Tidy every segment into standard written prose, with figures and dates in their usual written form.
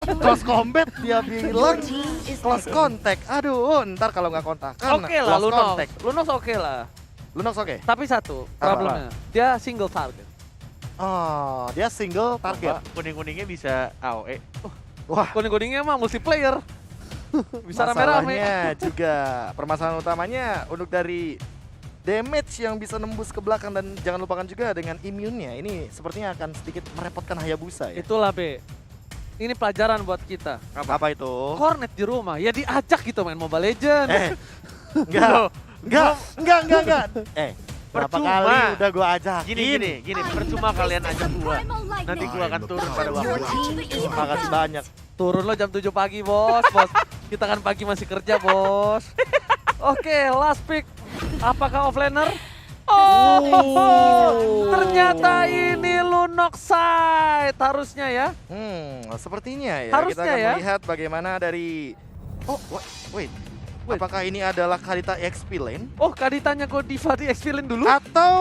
Close combat dia bilang close contact. Aduh, ntar kalau nggak kontakan Oke lah, close Lunox. contact. Lunox oke lah. Lunox oke. Tapi satu Apa? problemnya, dia single target. Oh, dia single target. Kuning-kuningnya bisa AOE. Wah, Kuning-kuningnya mah multiplayer. Bisa rame-rame. masalahnya juga permasalahan utamanya untuk dari damage yang bisa nembus ke belakang dan jangan lupakan juga dengan imunnya. Ini sepertinya akan sedikit merepotkan Hayabusa ya. Itulah B. Ini pelajaran buat kita. Apa itu? Cornet di rumah, ya diajak gitu main Mobile Legends. Enggak. Berapa Percuma. kali udah gua ajak. Gini, percuma kalian ajak gua. Nanti gua akan turun pada waktu. Makasih banyak. Turun lo jam 7 pagi, bos. Kita kan pagi masih kerja, bos. Oke, last pick. Apakah offlaner? Ternyata ini Lunox side. Harusnya ya. Sepertinya ya. Harusnya Kita akan ya. melihat bagaimana dari wait. Apakah ini adalah Kadita EXP lane? Oh, Kaditanya kok Diva di experience dulu? Atau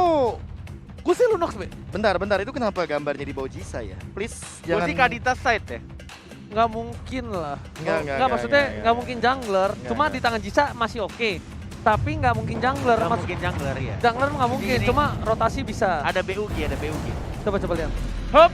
Gue sih Lunox, Be. bentar, itu kenapa gambarnya di bawah Jisa ya? Please Gua jangan. sih Kadita side ya. Nggak mungkin lah. Nggak, Maksudnya nggak. nggak mungkin jungler. Nggak, Cuma nggak. di tangan Jisa masih oke. Tapi nggak mungkin jungler. Nggak mungkin jungler ya. Jungler nggak mungkin, Ini- cuma rotasi bisa. Ada BUG. Coba lihat. Hop.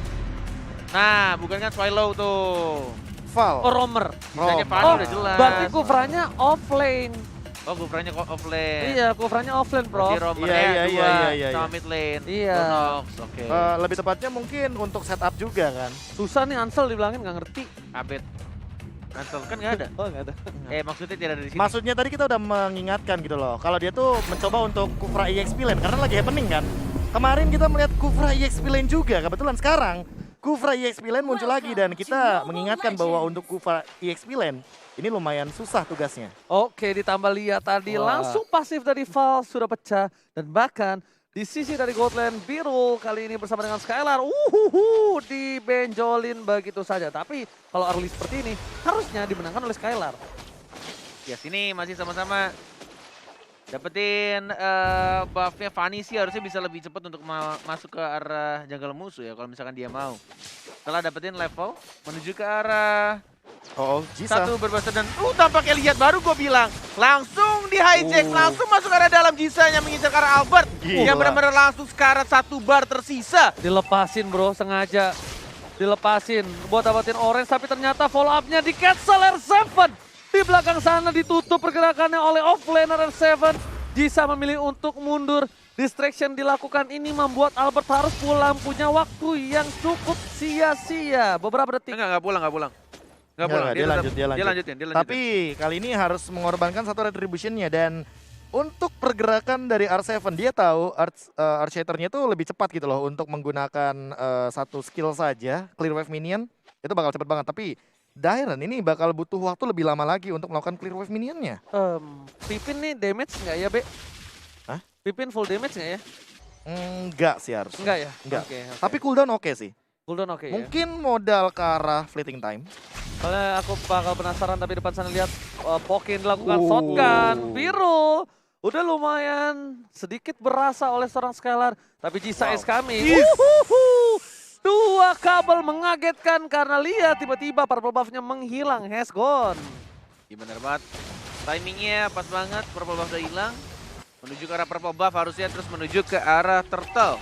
Nah, bukan kan Swallow tuh. Val. Oh, Romer. Bisanya Romer. Fanny Oh, udah jelas. berarti Kufranya offlane. Oh, Gufranya kok offlane. Iya, Kufranya offlane, bro. Berarti Romernya Iya, iya. sama mid lane. Iya. Lunox, oke. Lebih tepatnya mungkin untuk setup juga kan. Susah nih Ansel dibilangin nggak ngerti. Abet. Ansel kan nggak ada. Oh, nggak ada. Maksudnya tidak ada di sini. Maksudnya tadi kita udah mengingatkan gitu loh. Kalau dia tuh mencoba untuk Kufra EXP lane karena lagi happening kan. Kemarin kita melihat Kufra EXP lane juga. Kebetulan sekarang Kufra EXP lane muncul lagi dan kita mengingatkan bahwa untuk Kufra EXP lane ini lumayan susah tugasnya. Oke, ditambah lihat tadi Wah. langsung pasif dari Val sudah pecah dan bahkan di sisi dari Goldland biru kali ini bersama dengan Skylar, dibenjolin begitu saja. Tapi kalau early seperti ini harusnya dimenangkan oleh Skylar. Ya sini masih sama-sama dapetin buffnya Fanny sih harusnya bisa lebih cepat untuk masuk ke arah jungle musuh ya kalau misalkan dia mau. Setelah dapetin level menuju ke arah Oh, Jisa. satu berbahasa dan tampaknya lihat baru gue bilang langsung di hijack langsung masuk ke arah dalam Jisanya mengincar ke arah Albert Gila. yang benar-benar langsung sekarang satu bar tersisa. Dilepasin bro, sengaja dilepasin buat dapetin orange tapi ternyata follow up-nya di cancel R7. Di belakang sana ditutup pergerakannya oleh offlaner R7. Jisa memilih untuk mundur. Distraction dilakukan ini membuat Albert harus pulang, punya waktu yang cukup sia-sia. Beberapa detik. Nggak pulang. Nggak pulang. Dia tetap- lanjut. Dia lanjutin. Tapi kali ini harus mengorbankan satu retribution-nya dan untuk pergerakan dari R7 dia tahu Archater-nya tuh lebih cepat gitu loh untuk menggunakan satu skill saja, clear wave minion itu bakal cepat banget. Tapi Dairon ini bakal butuh waktu lebih lama lagi untuk melakukan clear wave minionnya. Pipin nih damage nggak ya, Be? Hah? Pipin full damage nggak ya? Enggak sih harusnya. Enggak ya? Enggak. Oke. Tapi cooldown oke sih. cooldown oke ya. Mungkin modal ke arah fleeting time. Soalnya aku bakal penasaran tapi depan sana lihat Pokin dilakukan Oh. shotgun biru. Udah lumayan sedikit berasa oleh seorang Skylar. Tapi Jisa is coming. Dua kabel mengagetkan karena lihat tiba-tiba purple buff-nya menghilang. Has gone. Iya bener banget. Timingnya pas banget, purple buff udah hilang. Menuju ke arah purple buff harusnya terus menuju ke arah turtle.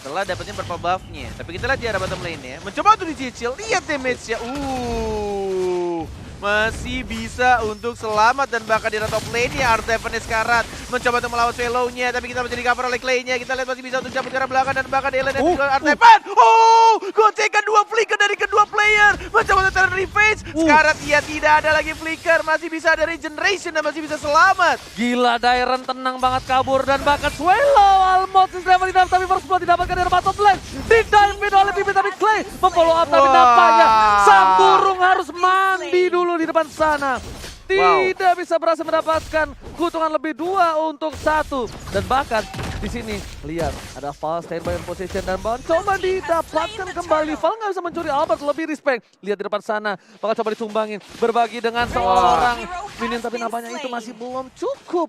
Setelah dapetin purple buff-nya. Tapi kita lihat di arah bottom lane-nya. Mencoba untuk dicicil, lihat damage-nya. Masih bisa untuk selamat dan bahkan di arah top lane-nya R7 Eskarat mencoba untuk melawan Swallow-nya, tapi kita menjadi cover oleh Clay-nya. Kita lihat masih bisa untuk cabut ke arah belakang dan bahkan Ellen dan juga R7. Gocekan dua flicker dari kedua player. Mencoba untuk turn revenge. Sekarat ia tidak ada lagi flicker, masih bisa ada regeneration dan masih bisa selamat. Gila, Dairon tenang banget kabur dan bahkan Swallow almost is level enough tapi first blood didapatkan dari bottom lane. Didive oleh Pipi tapi Clay memfollow up tapi Wah. nampaknya sang burung harus mandi dulu di depan sana. Tidak bisa berhasil mendapatkan keuntungan lebih 2 untuk 1 dan bahkan di sini lihat ada Val standby in position dan coba didapatkan kembali. Val nggak bisa mencuri Albert, lebih respect. Lihat di depan sana, bakal coba disumbangin, berbagi dengan seorang minion tapi nampaknya itu masih belum cukup.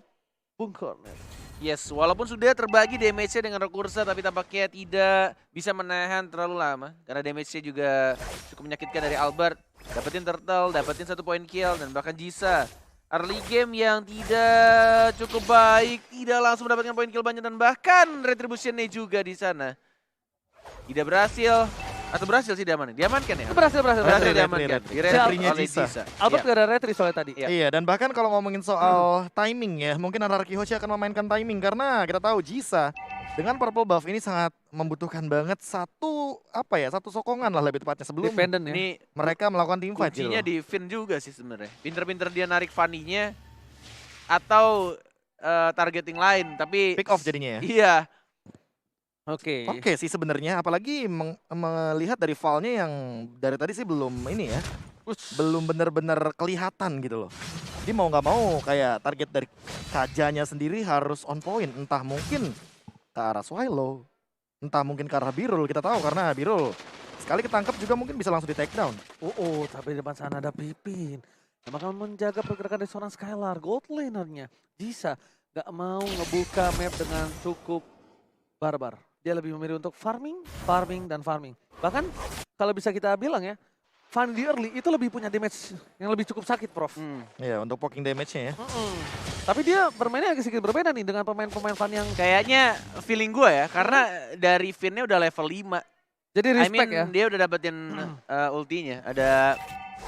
Bung Cornet. Yes, walaupun sudah terbagi damage-nya dengan Rekursa, tapi tampaknya tidak bisa menahan terlalu lama. Karena damage-nya juga cukup menyakitkan dari Albert. dapetin turtle, dapetin 1 point kill, dan bahkan Jisa. Early game yang tidak cukup baik, tidak langsung mendapatkan point kill banyak, dan bahkan retribution-nya juga di sana. Tidak berhasil, atau berhasil sih diamankan? Diamankan ya? Berhasil. Retri, Diamankan. retri. Di-retri Retrinya oleh Jisa. Albert Iya. gak ada retri soalnya tadi. Iya. Iya, dan bahkan kalau ngomongin soal timing ya, mungkin Anarchy Hoshi akan memainkan timing karena kita tahu Jisa dengan purple buff ini sangat membutuhkan banget satu sokongan lah lebih tepatnya sebelum Dependent ya. Ini mereka melakukan team fight gitu kuncinya loh. di Finn juga sih sebenarnya. Pinter-pinter dia narik Fanny-nya atau targeting lain, tapi Pick off jadinya ya. iya. Oke. Oke sih sebenarnya, apalagi melihat dari file-nya yang dari tadi sih belum ini ya, belum benar-benar kelihatan gitu loh. Jadi mau nggak mau kayak target dari Kajanya sendiri harus on point, entah mungkin ke arah Swallow, entah mungkin ke arah Birul. Kita tahu karena Birul sekali ketangkep juga mungkin bisa langsung di take down. Tapi di depan sana ada Pipin. Yang bakal menjaga pergerakan dari seorang Skylar. Gold lanernya Jisa gak mau ngebuka map dengan cukup barbar. Dia lebih memilih untuk farming. Bahkan kalau bisa kita bilang ya, Fanny di early itu lebih punya damage yang lebih cukup sakit, Prof. Ya untuk poking damage-nya ya. Tapi dia bermainnya agak sedikit berbeda nih dengan pemain-pemain Fanny yang Kayaknya feeling gue ya, karena dari Finn-nya udah level 5. jadi respect ya. Dia udah dapetin ultinya. Ada,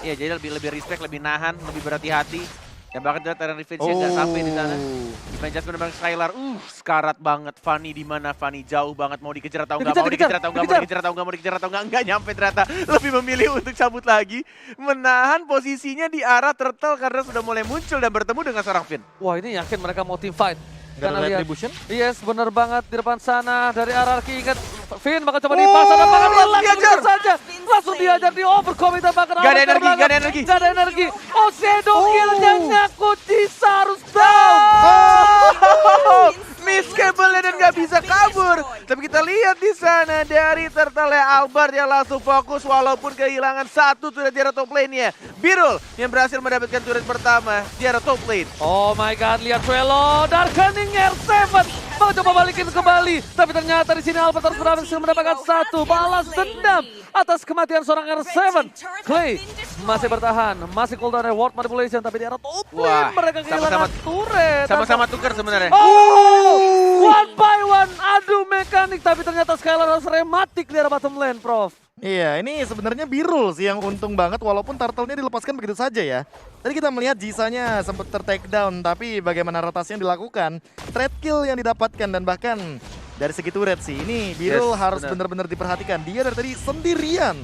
ya jadi lebih respect, lebih nahan, lebih berhati-hati. Dan bahkan dia Terran Revenge-nya nggak sampai di sana. Defense Jasmine dan Skylar, sekarat banget. Fanny di mana? Fanny jauh banget, mau dikejar atau nggak? Mau dikejar atau nggak? Mau dikejar atau nggak? Mau dikejar atau nggak? Nggak nyampe ternyata. Lebih memilih untuk cabut lagi, menahan posisinya di arah turtle karena sudah mulai muncul dan bertemu dengan seorang Finn. Wah, ini yakin mereka mau team fight. Gak ada lihat, retribution? yes, bener banget di depan sana dari RRQ. Ingat, Finn bakal coba dipaksa dan bakal hilang diajar. saja. Langsung diajar di overcommit dan bakal Gak ada energi, gak ada energi. Gak ada energi. Oh, Shadow kill-nya nyakut Jisa harus down. Miss cable-nya dan gak bisa kabur. Tapi kita lihat di sana dari turtle Albert yang langsung fokus walaupun kehilangan satu turret di arah top lane-nya. Birul yang berhasil mendapatkan turret pertama di arah top lane. Oh my god, lihat Velo, Darkening R7 mau coba balikin kembali, tapi ternyata di sini Albert harus berhasil mendapatkan satu balas dendam atas kematian seorang R7. Clay masih bertahan, masih cooldown reward manipulation, tapi di arah top lane mereka kehilangan turret. Sama-sama tukar sebenarnya. One by one, adu mekanik, tapi ternyata Skylar harus rematik di arah bottom lane, Prof. Iya, ini sebenarnya Birul sih yang untung banget walaupun turtle-nya dilepaskan begitu saja ya. Tadi kita melihat Jisanya sempat ter-take down, tapi bagaimana rotasi yang dilakukan, trade kill yang didapatkan dan bahkan dari segi turret sih, ini Birul harus benar-benar diperhatikan. Dia dari tadi sendirian.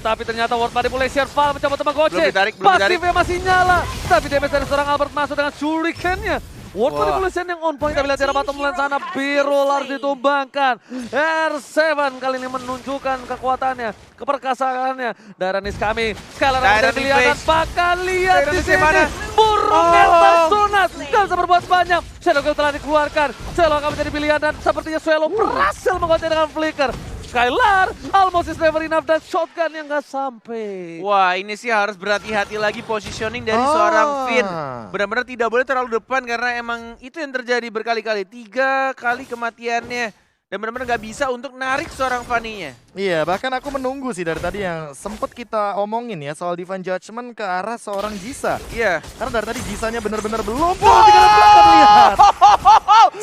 Tapi ternyata ward manipulation Val mencoba tembak gocek. Belum ditarik. Pasifnya masih nyala, tapi damage dari seorang Albert masuk dengan shuriken-nya. Ward manipulation yang on point, tapi lihat dari bottom lane sana Birul harus ditumbangkan. R7 kali ini menunjukkan kekuatannya, keperkasaannya. Daranis kami, Skylar harus kelihatan, bakal lihat di sini. Burungnya tersunat, gak bisa berbuat banyak. Shadow Kill telah dikeluarkan, Swallow akan menjadi pilihan dan sepertinya Swallow berhasil mengonceng dengan flicker. Skylar, almost is never enough dan shotgun yang gak sampai. Wah, ini sih harus berhati-hati lagi positioning dari seorang Finn. Benar-benar tidak boleh terlalu depan karena emang itu yang terjadi berkali-kali. 3 kali kematiannya. Dan benar-benar gak bisa untuk narik seorang Fanny-nya. Iya, bahkan aku menunggu sih dari tadi yang sempat kita omongin ya soal Divine Judgment ke arah seorang Jisa. Iya. Karena dari tadi Jisanya benar-benar belum lihat.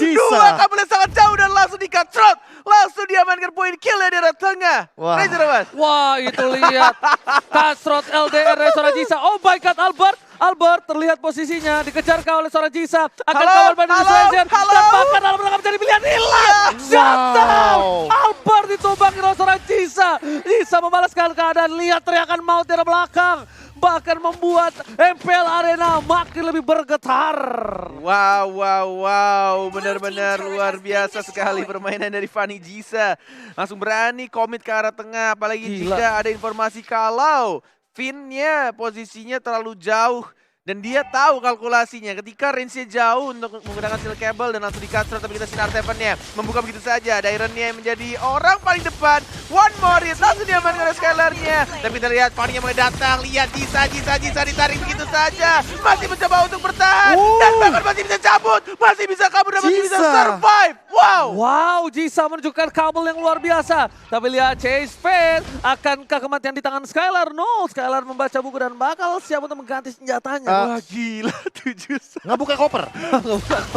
Jisa. 2 kabelnya sangat jauh dan langsung di-cut. Langsung diamankan poin kill di arah tengah. Wah, itu lihat. Kasrot LDR dari seorang Jisa. Oh my god, Albert terlihat posisinya dikejar kau oleh seorang Jisa. Akan kawal manipulation. Dan bahkan Albert akan menjadi pilihan hilang. Shutdown. Albert ditumbangi oleh seorang Jisa. Jisa membalaskan keadaan. Lihat teriakan maut dari belakang. Bahkan membuat MPL Arena makin lebih bergetar. Wow. Benar-benar luar biasa sekali permainan dari Fanny Jisa. Langsung berani komit ke arah tengah. Apalagi jika ada informasi kalau Finn-nya posisinya terlalu jauh Dan dia tahu kalkulasinya ketika range-nya jauh untuk menggunakan steel cable dan langsung di-cut through, tapi kita sinar Seven-nya. Membuka begitu saja, Dairon-nya yang menjadi orang paling depan. One more hit, langsung diamankan oleh Skylar-nya. Tapi kita lihat Fanny-nya mulai datang, lihat Jisa ditarik begitu saja. Masih mencoba untuk bertahan, dan bahkan masih bisa cabut, masih bisa kabur dan masih bisa survive. Wow! Wow, Jisa menunjukkan kabel yang luar biasa. Tapi lihat Chase Fade, akankah kematian di tangan Skylar? No, Skylar membaca buku dan bakal siap untuk mengganti senjatanya. Wah gila 7. Ngebuka koper.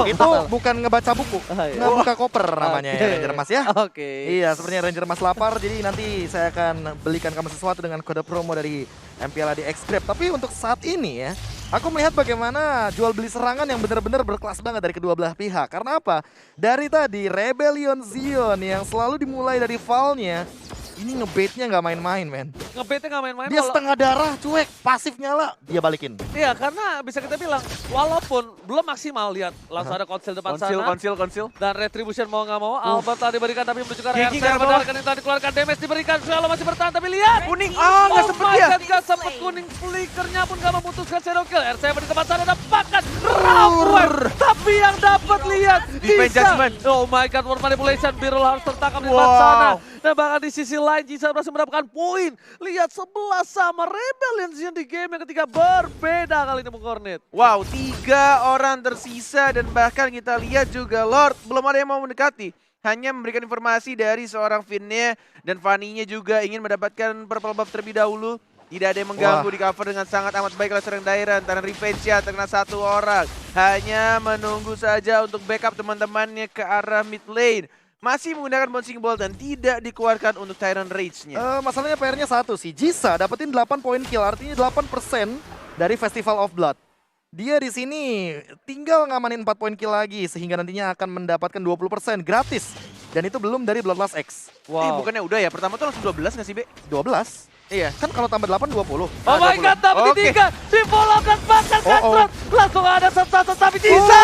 Itu bukan ngebaca buku, ngebuka koper namanya ya Ranger Mas ya. Oke. Iya, sepertinya Ranger Mas lapar, jadi nanti saya akan belikan kamu sesuatu dengan kode promo dari MPLAD X-Grab. Tapi untuk saat ini ya, aku melihat bagaimana jual beli serangan yang benar-benar berkelas banget dari kedua belah pihak. Karena apa? Dari tadi Rebellion Zion yang selalu dimulai dari Val-nya, ini ngebaitnya nggak main-main, men. Ngebetnya nggak main-main. Dia setengah darah, cuek, pasif nyala, dia balikin. Iya, karena bisa kita bilang, walaupun belum maksimal, lihat langsung ada konsil depan sana. Konsil. Dan Retribution mau nggak mau, Albert telah diberikan tapi menunjukkan Gigi RC nggak mendengarkan yang telah dikeluarkan, damage diberikan, Shallow masih bertahan tapi lihat. Kuning, nggak sempet dia. Nggak sempet kuning, flickernya pun nggak memutuskan shadow kill. RC di tempat sana dapatkan Rampware, tapi yang dapat lihat Defense Jisa. judgment. Oh my god, word manipulation, Birul harus tertangkap di depan sana. Dan bahkan di sisi lain Jisa berhasil mendapatkan poin. Lihat 11 sama Rebellion Zion di game yang ketiga berbeda kali ini Bung Kornet. Wow, 3 orang tersisa dan bahkan kita lihat juga Lord belum ada yang mau mendekati. Hanya memberikan informasi dari seorang Finn-nya dan Fanny-nya juga ingin mendapatkan purple buff terlebih dahulu. Tidak ada yang mengganggu di cover dengan sangat amat baik oleh seorang Dairon. Tanah revenge-nya terkena 1 orang. Hanya menunggu saja untuk backup teman-temannya ke arah mid lane. Masih menggunakan bouncing ball dan tidak dikeluarkan untuk Tyrant Rage-nya. Masalahnya PR-nya satu sih. Jisa dapetin 8 poin kill, artinya 8% dari Festival of Blood. Dia di sini tinggal ngamanin 4 poin kill lagi sehingga nantinya akan mendapatkan 20% gratis. Dan itu belum dari Bloodlust X. Bukannya udah ya? Pertama tuh langsung 12 nggak sih, Be? 12. Iya. Kan kalau tambah 8 20. Oh my god, dapat di 3. Di-follow-kan bahkan Cutthroat. Langsung ada satu tapi Jisa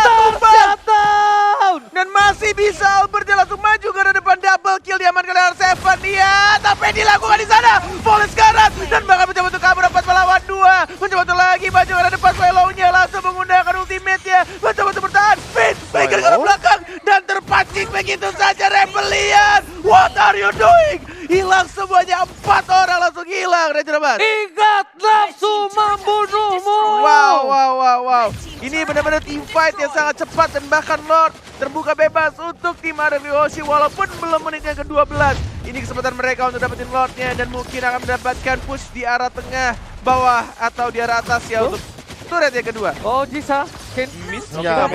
tershutdown. Dan masih bisa Albert dia langsung maju ke arah depan, double kill diamankan oleh R7. Iya, tapi yang dilakukan di sana Volley Scarlet dan bahkan mencoba untuk kabur 4 melawan 2. Mencoba untuk lagi maju ke arah depan, Swallow-nya langsung menggunakan ultimate-nya. Mencoba untuk bertahan, Finn berikan ke arah belakang dan terpancing begitu saja Rebellion. What are you doing? Hilang semuanya, 4 orang langsung hilang, Ranger Mas. Ingat nafsu membunuhmu. Wow. Ini benar-benar team fight yang sangat cepat dan bahkan Lord terbuka bebas untuk tim RVOC walaupun belum menit yang ke-12. Ini kesempatan mereka untuk dapetin Lordnya dan mungkin akan mendapatkan push di arah tengah, bawah atau di arah atas ya untuk turret yang kedua. Oh Jisa, Miss, Enggak.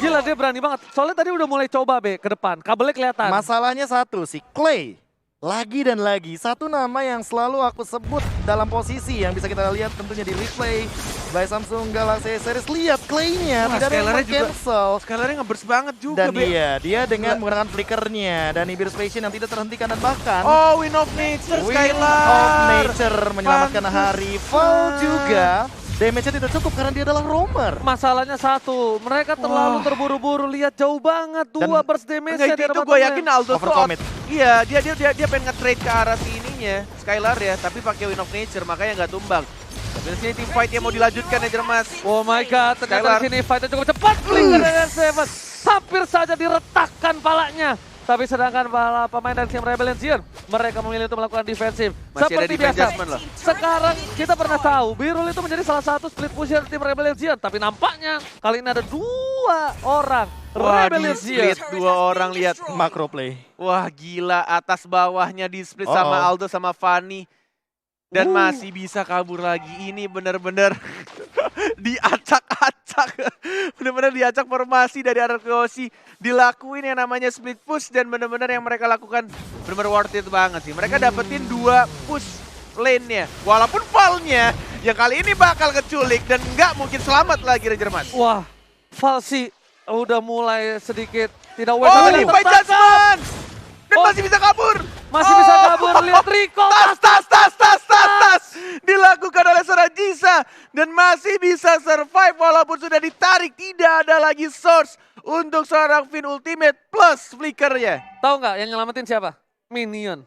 gila dia berani banget. Soalnya tadi udah mulai coba Be ke depan, kabelnya kelihatan. Masalahnya satu, si Clay. Lagi dan lagi, satu nama yang selalu aku sebut dalam posisi yang bisa kita lihat tentunya di replay by Samsung Galaxy Series. Lihat Clay-nya, tidak ada yang cancel. Scalarnya ngebers banget juga, Dan dia dengan menggunakan flickernya dan Ibis Passion yang tidak terhentikan dan bahkan Win of Nature, Win Skylar. of Nature menyelamatkan hari. Val juga damage-nya tidak cukup karena dia adalah roamer. Masalahnya satu, mereka terlalu terburu-buru, lihat jauh banget, 2 burst damage-nya di Itu depan gue temen. yakin Aldo tuh Overcommit. Iya, dia pengen nge-trade ke arah si ininya, Skylar ya, tapi pakai Win of Nature makanya nggak tumbang. Tapi di sini team fight yang mau dilanjutkan ya Jermas. Oh my god, ternyata Skylar. di sini fight-nya cukup cepat. Flicker dari Seven, hampir saja diretakkan palanya. Tapi sedangkan para pemain dari tim Rebellion Zion, mereka memilih untuk melakukan defensif. Masih ada Seperti defense biasa, adjustment loh. sekarang kita pernah tahu Birul itu menjadi salah satu split pusher tim Rebellion Zion. Tapi nampaknya kali ini ada 2 orang Wah, Rebellion di Zion. split 2 orang lihat. Macro play. Wah gila, atas bawahnya di split sama Aldo sama Fanny. Dan masih bisa kabur lagi. Ini benar-benar diacak-acak. Benar-benar diacak formasi dari RVOC. Dilakuin yang namanya split push dan benar-benar yang mereka lakukan benar-benar worth it banget sih. Mereka dapetin 2 push lane-nya. Walaupun Val-nya yang kali ini bakal keculik dan nggak mungkin selamat lagi Ranger Mas. Wah, Falsi udah mulai sedikit tidak Oh, tapi Defy Judgment! Dan masih bisa kabur! Masih bisa kabur, lihat Rico. Tas! Dilakukan oleh seorang Jisa. Dan masih bisa survive walaupun sudah ditarik. Tidak ada lagi source untuk seorang Finn Ultimate plus flickernya. Tahu nggak yang nyelamatin siapa? Minion.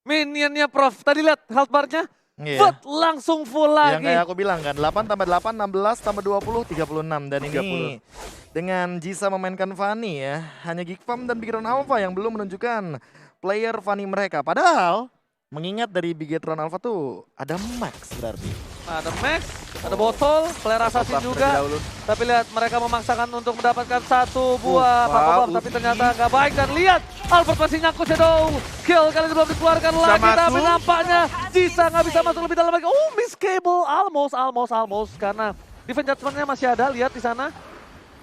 Minionnya Prof. Tadi lihat health bar-nya. Iya. But langsung full Yang lagi. kayak aku bilang kan, 8 tambah 8, 16 tambah 20, 36. Dan ini 30. dengan Jisa memainkan Fanny ya. Hanya Geekfam dan Bigetron Alpha yang belum menunjukkan player Fanny mereka. Padahal, mengingat dari Bigetron Alpha tuh ada Max berarti. Ada Max, ada Botol, player assassin Buff juga. terlebih dahulu. Tapi lihat mereka memaksakan untuk mendapatkan satu buah Wow, Purple Buff. Tapi ternyata nggak baik. Dan lihat, Albert masih nyangkut Shadow. Kill kali ini belum dikeluarkan Bisa lagi. Tapi masuk. nampaknya Jisa nggak bisa masuk lebih dalam lagi. Oh, miss cable. Almost. Karena defense judgment-nya masih ada, lihat di sana.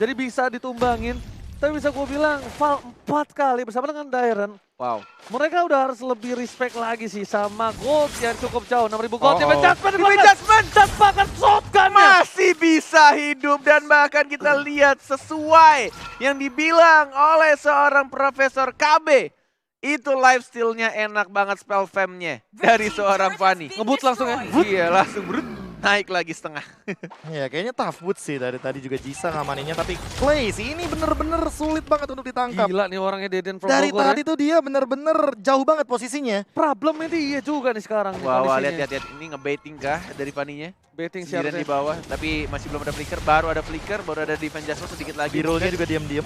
Jadi bisa ditumbangin. Tapi bisa gue bilang, Val 4 kali bersama dengan Dairen. Wow. Mereka udah harus lebih respect lagi sih sama gold yang cukup jauh. 6.000 gold. Defense judgment. Defense judgment. Dan bahkan shotgun-nya. Masih bisa hidup dan bahkan kita lihat sesuai yang dibilang oleh seorang Profesor KB. Itu lifesteal-nya enak banget spell fam-nya dari seorang Fanny. Ngebut langsung ya. Iya langsung brut, naik lagi setengah. Ya kayaknya tough wood sih dari tadi juga Jisa ngamaninnya. Tapi Clay sih ini bener-bener sulit banget untuk ditangkap. Gila nih orangnya Deden from Dari Bogor tadi tuh dia bener-bener jauh banget posisinya. Problemnya dia juga nih sekarang. nih Wah, kondisinya. lihat ini ngebaiting kah dari Fanny-nya? Betting Sendirian siapa di bawah, tapi masih belum ada flicker. Baru ada flicker, baru ada defense judgment sedikit lagi. Birulnya juga diam-diam.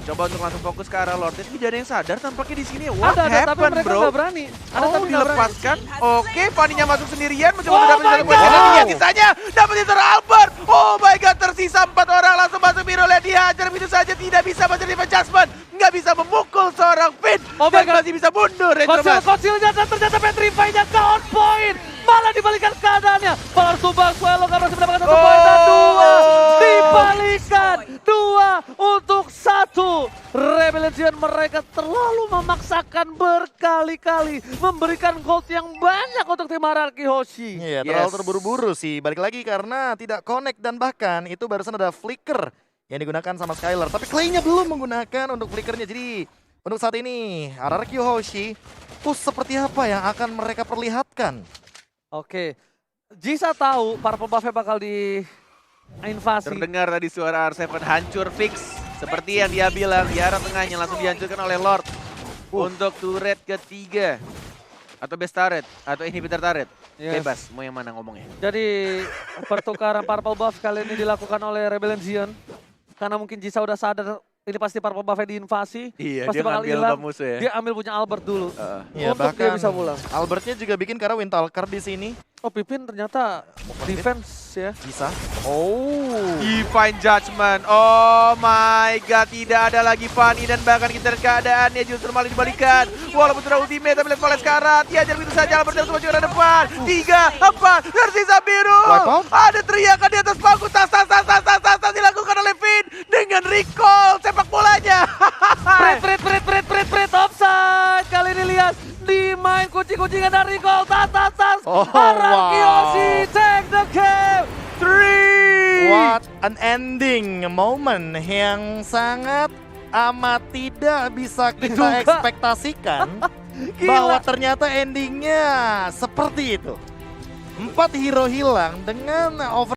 Coba untuk langsung fokus ke arah Lord. Tapi ada yang sadar tampaknya di sini. What Ada, tapi happened, mereka bro? nggak berani. Ada Oh, tapi nggak berani. dilepaskan. Oke, Fanny-nya masuk sendirian. Mencoba Oh mendapatkan my satu poin. God! Dan lihat sisanya. Dapat itu Albert. Oh my God, tersisa 4 orang. Langsung masuk Birul yang dihajar. Begitu saja tidak bisa masuk defense judgment. Nggak bisa memukul seorang Finn. Oh my Dan God. masih bisa mundur. Kocil-kocilnya dan ternyata Petrify-nya ke on point. Malah dibalikan keadaannya. Power Subang Swallow nggak berhasil mendapatkan 1 poin dan 2. Dibalikan 2 untuk 1. Rebellion mereka terlalu memaksakan berkali-kali. Memberikan gold yang banyak untuk tim Hierarchy Hoshi. Iya, Yes. terlalu terburu-buru sih. Balik lagi karena tidak connect dan bahkan itu barusan ada flicker yang digunakan sama Skylar. Tapi Clay-nya belum menggunakan untuk flickernya. Jadi untuk saat ini Hierarchy Hoshi push seperti apa yang akan mereka perlihatkan? Oke. Jisa tahu Purple Buff-nya bakal diinvasi. Terdengar tadi suara R7 hancur fix. Seperti yang dia bilang, di arah tengahnya langsung dihancurkan oleh Lord. Untuk turret ketiga. Atau best turret, atau inhibitor turret. Yes. Bebas, mau yang mana ngomongnya. Jadi pertukaran Purple Buff kali ini dilakukan oleh Rebellion Zion. Karena mungkin Jisa udah sadar ini pasti Purple Buff-nya diinvasi. Iya, pasti dia bakal ngambil hilang. buff musuh ya. Dia ambil punya Albert dulu. Ya, Untuk dia bisa pulang. Albertnya juga bikin karena Windtalker di sini. Oh, Pipin ternyata defense ya. Bisa. Divine Judgment, oh my God, tidak ada lagi Fanny dan bahkan kita keadaannya justru malah dibalikan. Walaupun sudah ultimate, tapi lihat Vales Karat, diajar begitu saja, Albert semua juara depan. 3, 4, tersisa biru. Wipe out. Ada teriakan di atas panggung, tas dilakukan oleh Finn dengan recall sepak bolanya. Prit, offside. Kali ini lihat dimain kucing-kucingan dari gol. Tas. Oh, Hierarchy wow. Hoshi take the game. 3. What an ending moment yang sangat amat tidak bisa kita Diduga. ekspektasikan bahwa ternyata endingnya seperti itu. 4 hero hilang dengan over